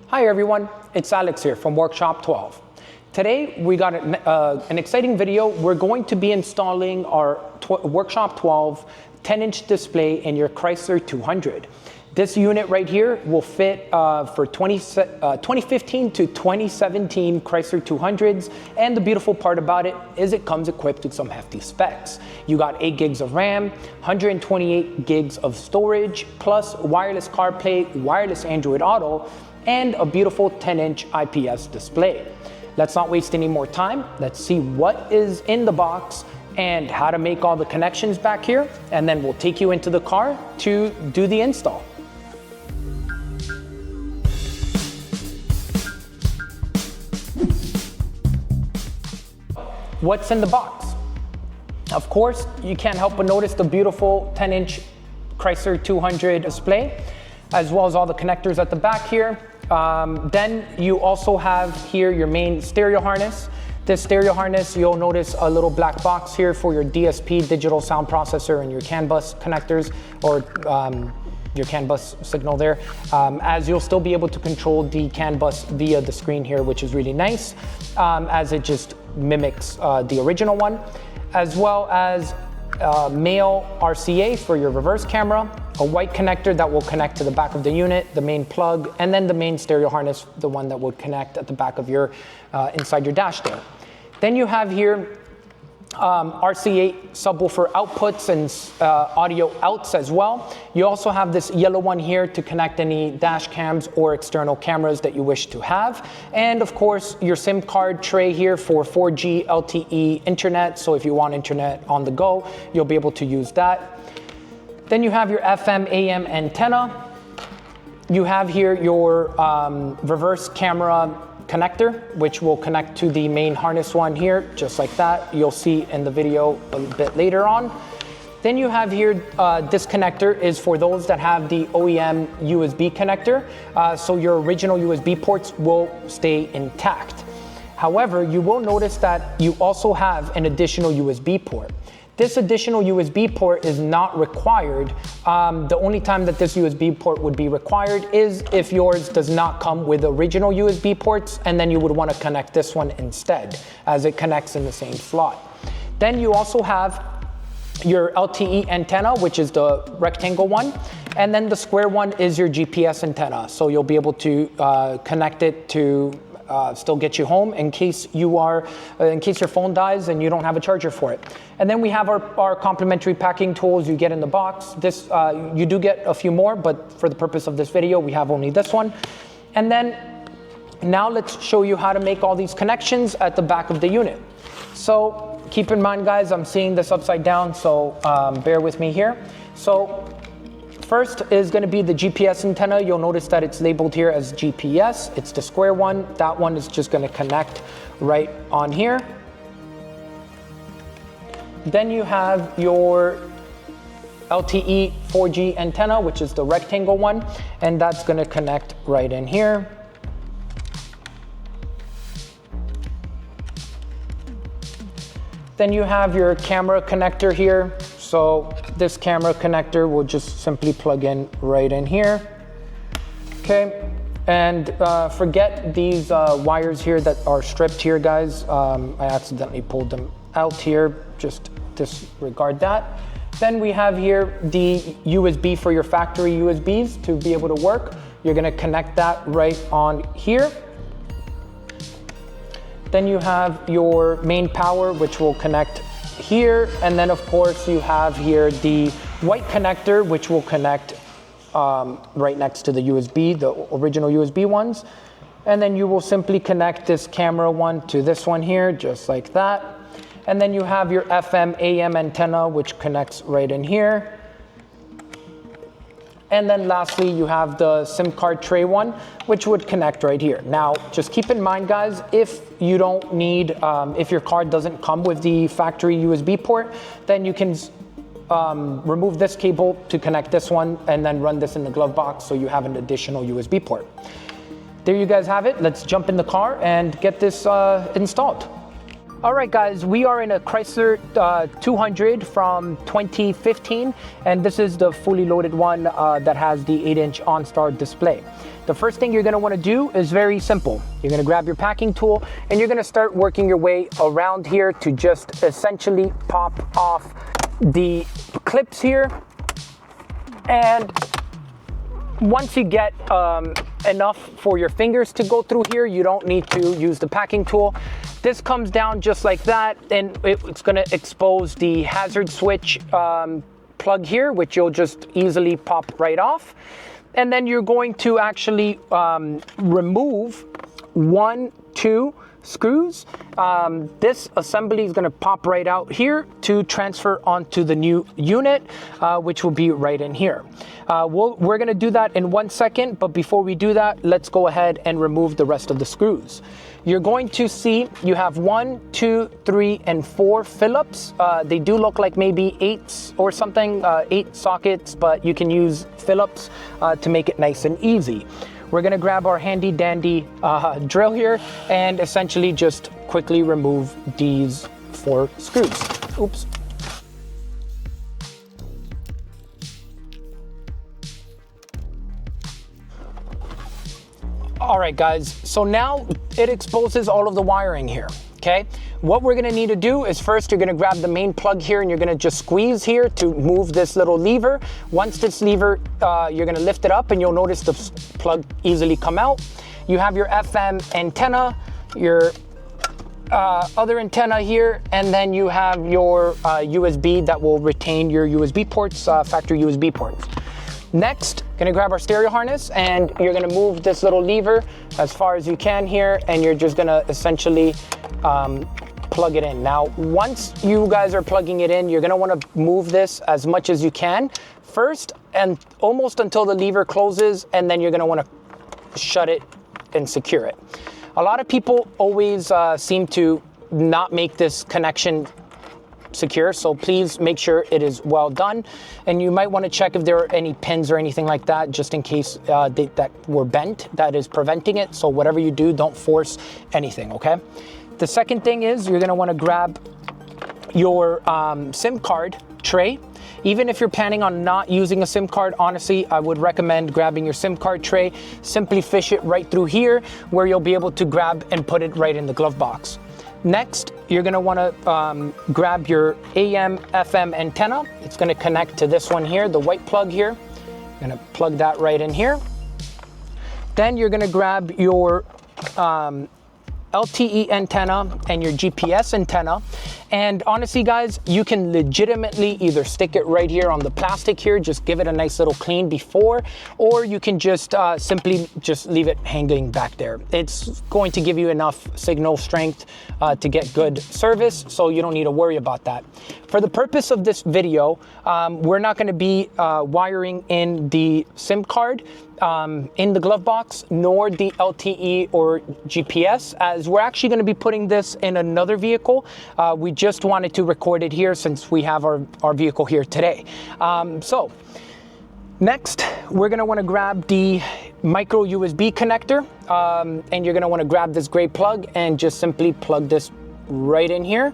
Hi everyone, it's Alex here from Workshop 12. Today we got an exciting video. We're going to be installing our Workshop 12 10-inch display in your Chrysler 200. This unit right here will fit for 2015 to 2017 Chrysler 200s, and the beautiful part about it is it comes equipped with some hefty specs. You got 8 gigs of RAM, 128 gigs of storage, plus wireless CarPlay, wireless Android Auto, and a beautiful 10-inch IPS display. Let's not waste any more time. Let's see what is in the box and how to make all the connections back here, and then we'll take you into the car to do the install. What's in the box? Of course, you can't help but notice the beautiful 10-inch Chrysler 200 display, as well as all the connectors at the back here. Then you also have here your main stereo harness. This stereo harness, you'll notice a little black box here for your DSP, digital sound processor, and your CAN bus connectors, or your CAN bus signal there, as you'll still be able to control the CAN bus via the screen here, which is really nice, as it just mimics the original one, as well as male RCA for your reverse camera, a white connector that will connect to the back of the unit, the main plug, and then the main stereo harness, the one that would connect at the back of your, inside your dash there. Then you have here RCA subwoofer outputs and audio outs as well. You also have this yellow one here to connect any dash cams or external cameras that you wish to have. And of course, your SIM card tray here for 4G LTE internet. So if you want internet on the go, you'll be able to use that. Then you have your FM AM antenna. You have here your reverse camera connector, which will connect to the main harness one here, just like that. You'll see in the video a bit later on. Then you have here, this connector is for those that have the OEM USB connector, so your original USB ports will stay intact. However, you will notice that you also have an additional USB port. This additional USB port is not required. The only time that this USB port would be required is if yours does not come with original USB ports, and then you would want to connect this one instead, as it connects in the same slot. Then you also have your LTE antenna, which is the rectangle one, and then the square one is your GPS antenna. So you'll be able to connect it to still get you home in case your phone dies and you don't have a charger for it. And then we have our complimentary packing tools you get in the box. This you do get a few more, but for the purpose of this video, we have only this one. And then now let's show you how to make all these connections at the back of the unit. So keep in mind, guys, I'm seeing this upside down, so bear with me here. So first is going to be the GPS antenna. You'll notice that it's labeled here as GPS. It's the square one. That one is just going to connect right on here. Then you have your LTE 4G antenna, which is the rectangle one, and that's going to connect right in here. Then you have your camera connector here. So this camera connector will just simply plug in right in here. Okay, and forget these wires here that are stripped here, guys. I accidentally pulled them out here, just disregard that. Then we have here the USB for your factory USBs to be able to work. You're gonna connect that right on here. Then you have your main power, which will connect here, and then of course you have here the white connector, which will connect right next to the USB, the original USB ones. And then you will simply connect this camera one to this one here, just like that. And then you have your FM AM antenna, which connects right in here. And then lastly, you have the SIM card tray one, which would connect right here. Now, just keep in mind, guys, if you don't need, if your card doesn't come with the factory USB port, then you can remove this cable to connect this one and then run this in the glove box so you have an additional USB port. There you guys have it. Let's jump in the car and get this installed. All right, guys, we are in a Chrysler 200 from 2015, and this is the fully loaded one that has the 8-inch OnStar display. The first thing you're gonna wanna do is very simple. You're gonna grab your packing tool and you're gonna start working your way around here to just essentially pop off the clips here. And once you get enough for your fingers to go through here, you don't need to use the packing tool. This comes down just like that, and it's gonna expose the hazard switch plug here, which you'll just easily pop right off. And then you're going to actually remove 1, 2 screws. This assembly is going to pop right out here to transfer onto the new unit, which will be right in here. We're going to do that in 1 second, but before we do that, let's go ahead and remove the rest of the screws. You're going to see you have 1, 2, 3, and 4 Phillips. They do look like maybe 8s or something, 8 sockets, but you can use Phillips to make it nice and easy. We're gonna grab our handy dandy drill here and essentially just quickly remove these 4 screws. Oops. All right, guys, so now it exposes all of the wiring here, okay? What we're gonna need to do is first you're gonna grab the main plug here and you're gonna just squeeze here to move this little lever. Once this lever, you're gonna lift it up and you'll notice the plug easily come out. You have your FM antenna, your other antenna here, and then you have your USB that will retain your USB ports, factory USB ports. Next, gonna grab our stereo harness and you're gonna move this little lever as far as you can here, and you're just gonna essentially plug it in. Now, once you guys are plugging it in, you're gonna wanna move this as much as you can first, and almost until the lever closes, and then you're gonna wanna shut it and secure it. A lot of people always seem to not make this connection secure, so please make sure it is well done, and you might want to check if there are any pins or anything like that, just in case that were bent, that is preventing it. So whatever you do, don't force anything, okay? The second thing is you're going to want to grab your SIM card tray. Even if you're planning on not using a SIM card, honestly, I would recommend grabbing your SIM card tray. Simply fish it right through here where you'll be able to grab and put it right in the glove box. Next, you're gonna wanna grab your AM, FM antenna. It's gonna connect to this one here, the white plug here. You're gonna plug that right in here. Then you're gonna grab your LTE antenna and your GPS antenna. And honestly, guys, you can legitimately either stick it right here on the plastic here, just give it a nice little clean before, or you can just simply just leave it hanging back there. It's going to give you enough signal strength to get good service, so you don't need to worry about that. For the purpose of this video, we're not gonna be wiring in the SIM card in the glove box, nor the LTE or GPS, as we're actually gonna be putting this in another vehicle. We just wanted to record it here since we have our vehicle here today. So next, we're gonna wanna grab the micro USB connector, and you're gonna wanna grab this gray plug and just simply plug this right in here.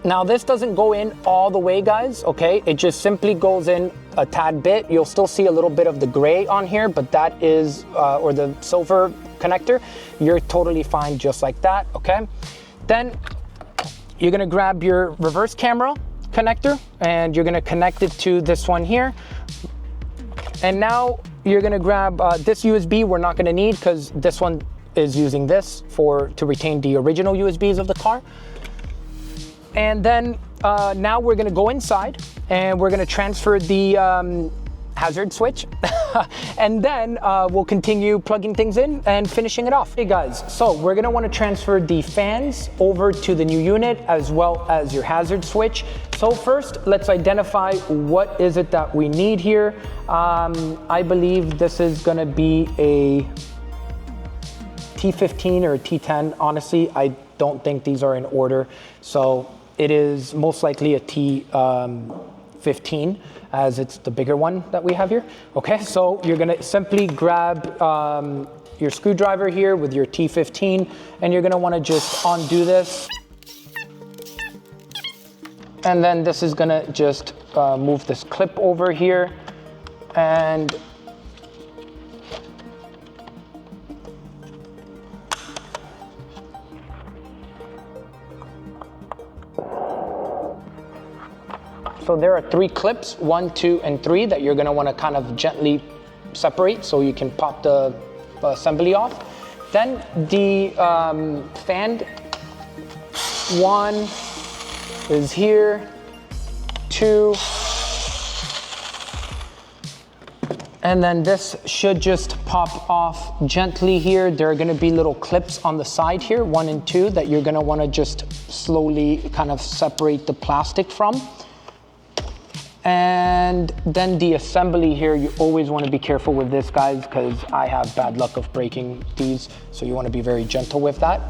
Now this doesn't go in all the way, guys, okay? It just simply goes in a tad bit. You'll still see a little bit of the gray on here, but that is, or the silver connector. You're totally fine just like that, okay? Then you're gonna grab your reverse camera connector and you're gonna connect it to this one here. And now you're gonna grab this USB we're not gonna need because this one is using this to retain the original USBs of the car. And then now we're gonna go inside and we're gonna transfer the hazard switch and then we'll continue plugging things in and finishing it off. Hey guys, so we're gonna wanna transfer the fans over to the new unit as well as your hazard switch. So first, let's identify what is it that we need here. I believe this is gonna be a T15 or a T10. Honestly, I don't think these are in order. So it is most likely a T15 T15, as it's the bigger one that we have here. Okay, so you're gonna simply grab your screwdriver here with your T15, and you're gonna wanna just undo this. And then this is gonna just move this clip over here, and so there are 3 clips, 1, 2, and 3, that you're gonna wanna kind of gently separate so you can pop the assembly off. Then the fan, 1 is here, 2, and then this should just pop off gently here. There are gonna be little clips on the side here, 1 and 2, that you're gonna wanna just slowly kind of separate the plastic from. And then the assembly here, you always want to be careful with this, guys, because I have bad luck of breaking these, so you want to be very gentle with that.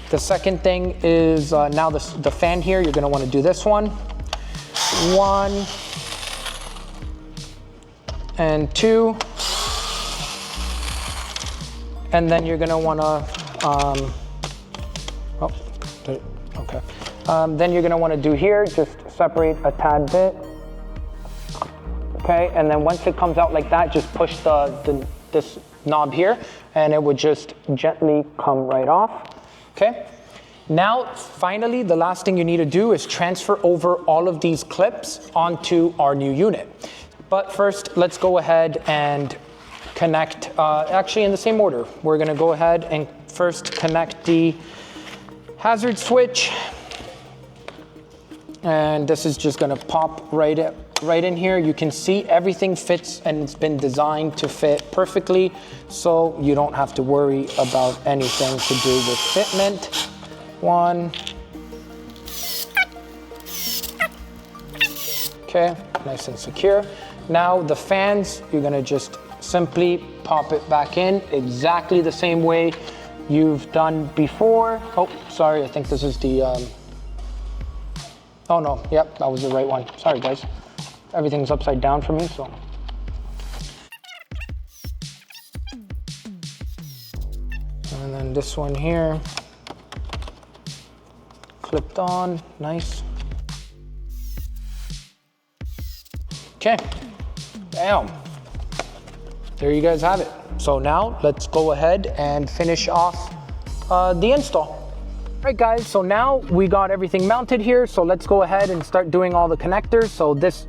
The second thing is now the fan here, you're going to want to do this one. 1 and 2. And then you're going to want to, then you're going to want to do here, just separate a tad bit. Okay, and then once it comes out like that, just push this knob here, and it would just gently come right off. Okay, now finally, the last thing you need to do is transfer over all of these clips onto our new unit. But first, let's go ahead and connect, actually in the same order. We're gonna go ahead and first connect the hazard switch. And this is just gonna pop right in here. You can see everything fits, and it's been designed to fit perfectly, so you don't have to worry about anything to do with fitment. 1. Okay, nice and secure. Now the fans, you're gonna just simply pop it back in exactly the same way you've done before. Oh, sorry, I think this is the, oh no, yep, that was the right one. Sorry guys. Everything's upside down for me, so. And then this one here, clipped on, nice. Okay, bam. There you guys have it. So now let's go ahead and finish off the install. All right guys, so now we got everything mounted here, so let's go ahead and start doing all the connectors. So this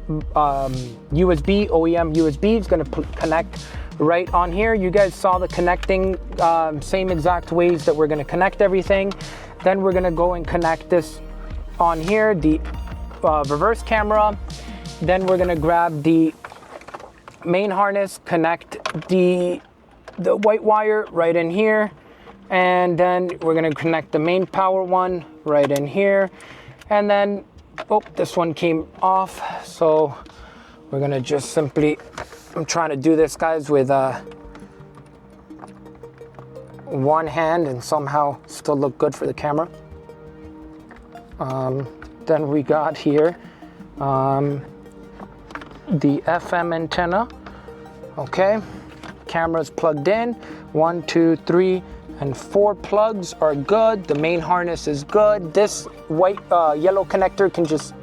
USB, OEM USB is gonna connect right on here. You guys saw the connecting, same exact ways that we're gonna connect everything. Then we're gonna go and connect this on here, the reverse camera. Then we're gonna grab the main harness, connect the white wire right in here. And then we're gonna connect the main power one right in here. And then, oh, this one came off. So we're gonna just simply, I'm trying to do this, guys, with one hand and somehow still look good for the camera. Then we got here the FM antenna. Okay, camera's plugged in. 1, 2, 3. And 4 plugs are good. The main harness is good. This white, yellow connector can just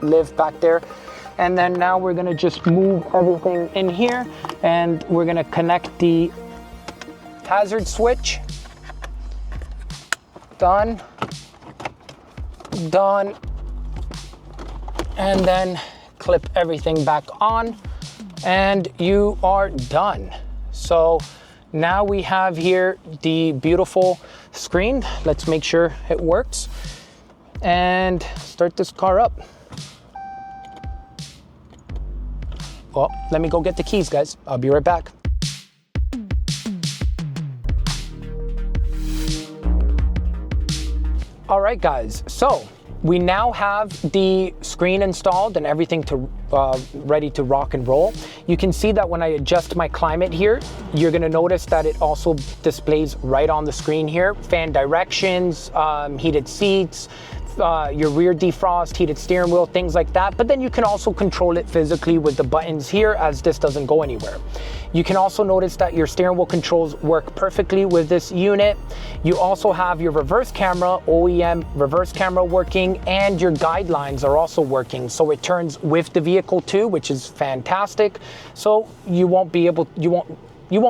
live back there. And then now we're gonna just move everything in here, and we're gonna connect the hazard switch. Done. Done. And then clip everything back on, and you are done. So now we have here the beautiful screen. Let's make sure it works and start this car up. Well, let me go get the keys, guys. I'll be right back. All right, guys, so we now have the screen installed and everything ready to rock and roll. You can see that when I adjust my climate here, you're gonna notice that it also displays right on the screen here, fan directions, heated seats, your rear defrost, heated steering wheel, things like that. But then you can also control it physically with the buttons here, as this doesn't go anywhere. You can also notice that your steering wheel controls work perfectly with this unit. You also have your reverse camera, OEM reverse camera working, and your guidelines are also working. So it turns with the vehicle too, which is fantastic. So you won't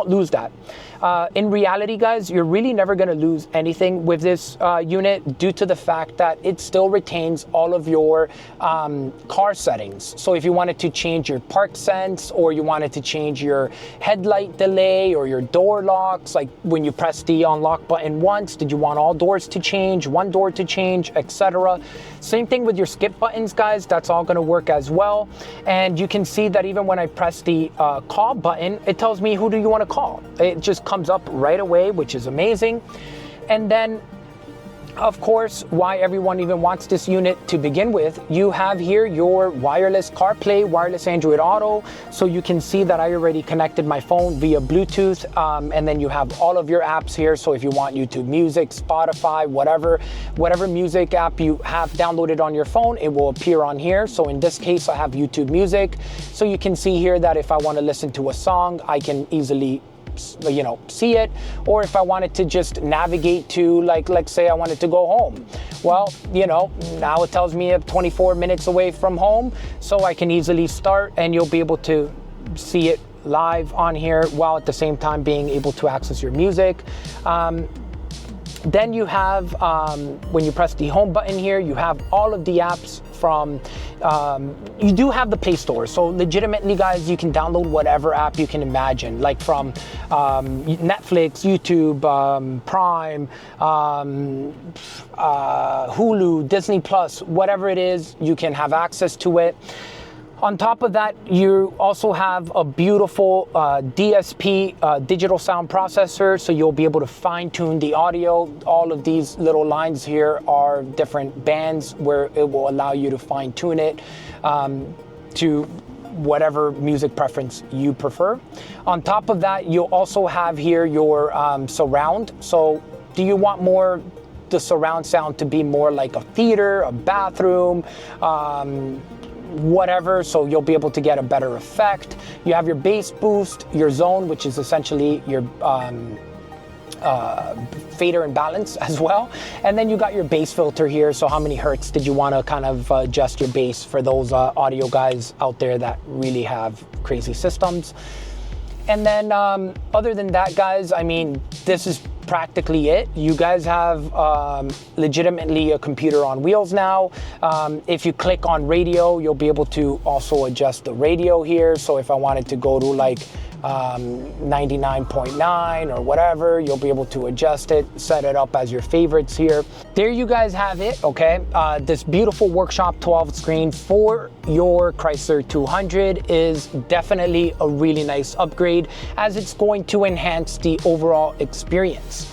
lose that. In reality, guys, you're really never going to lose anything with this unit due to the fact that it still retains all of your car settings. So if you wanted to change your park sense, or you wanted to change your headlight delay or your door locks, like when you press the unlock button once, did you want all doors to change, one door to change, etc. Same thing with your skip buttons, guys. That's all going to work as well. And you can see that even when I press the call button, it tells me who do you want to call. It just comes up right away, which is amazing. And then, of course, why everyone even wants this unit to begin with, you have here your wireless CarPlay, wireless Android Auto. So you can see that I already connected my phone via Bluetooth, and then you have all of your apps here. So if you want YouTube Music, Spotify, whatever music app you have downloaded on your phone, it will appear on here. So in this case, I have YouTube Music. So you can see here that if I want to listen to a song, I can easily see it. Or if I wanted to just navigate to, like say I wanted to go home, well, now it tells me I'm 24 minutes away from home, so I can easily start, and you'll be able to see it live on here while at the same time being able to access your music. Then you have, when you press the home button here, you have all of the apps from, you do have the Play Store. So legitimately, guys, you can download whatever app you can imagine, like from Netflix, YouTube, Prime, Hulu, Disney Plus, whatever it is, you can have access to it. On top of that, you also have a beautiful DSP, digital sound processor, so you'll be able to fine-tune the audio. All of these little lines here are different bands where it will allow you to fine-tune it to whatever music preference you prefer. On top of that, you'll also have here your surround. So do you want the surround sound to be more like a theater, a bathroom, whatever, so you'll be able to get a better effect. You have your bass boost, your zone, which is essentially your fader and balance as well. And then you got your bass filter here, so how many hertz did you want to kind of adjust your bass for those audio guys out there that really have crazy systems. And then other than that, guys, I mean, this is practically it. You guys have legitimately a computer on wheels now. If you click on radio, you'll be able to also adjust the radio here. So if I wanted to go to like 99.9 or whatever, you'll be able to adjust it, set it up as your favorites here. There you guys have it, okay? This beautiful Workshop 12 screen for your Chrysler 200 is definitely a really nice upgrade, as it's going to enhance the overall experience.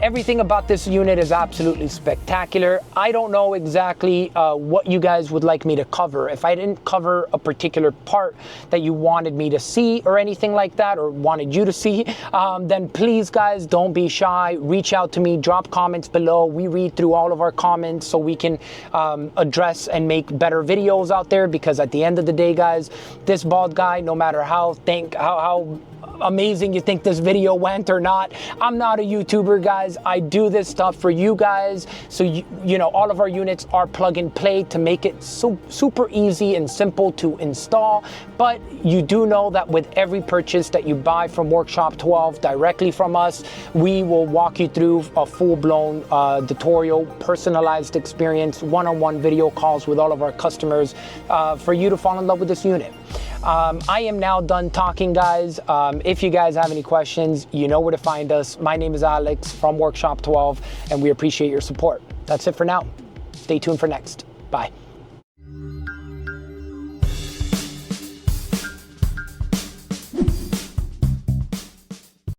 Everything about this unit is absolutely spectacular. I don't know exactly what you guys would like me to cover. If I didn't cover a particular part that you wanted me to see or anything like that, or wanted you to see, then please, guys, don't be shy. Reach out to me, drop comments below. We read through all of our comments so we can address and make better videos out there, because at the end of the day, guys, this bald guy, no matter how amazing you think this video went or not, I'm not a YouTuber, guys. I do this stuff for you guys. So you know, all of our units are plug and play to make it super easy and simple to install. But you do know that with every purchase that you buy from Workshop 12 directly from us, we will walk you through a full-blown tutorial, personalized experience, one-on-one video calls with all of our customers for you to fall in love with this unit. I am now done talking, guys. If you guys have any questions, you know where to find us. My name is Alex from Workshop 12, and we appreciate your support. That's it for now. Stay tuned for next. Bye.